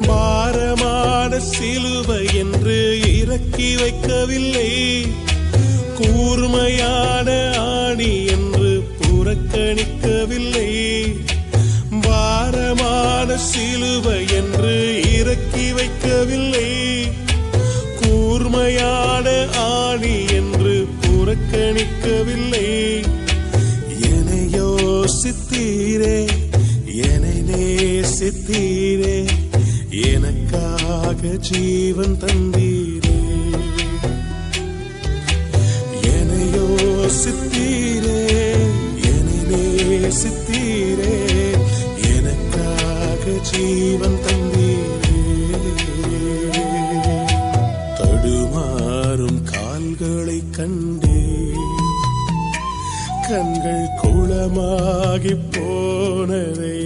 பாரமான சிலுவை என்று இறக்கி வைக்கவில்லை, கூர்மையான ஆணி என்று புறக்கணிக்கவில்லை. பாரமான சிலுவை என்று இறக்கி வைக்கவில்லை, கூர்மையான ஆணி என்று புறக்கணிக்கவில்லை. என்னை யோசித்தீரே, என்னை நேசித்தீரே, எனக்காக ஜீவன் தந்தீரே. என்னை யோசித்தீரே, என்னை நேசித்தீரே, எனக்காக ஜீவன் தந்தீரே. தடுமாறும் கால்களை கண்டே, கண்கள் குளமாகி போனதை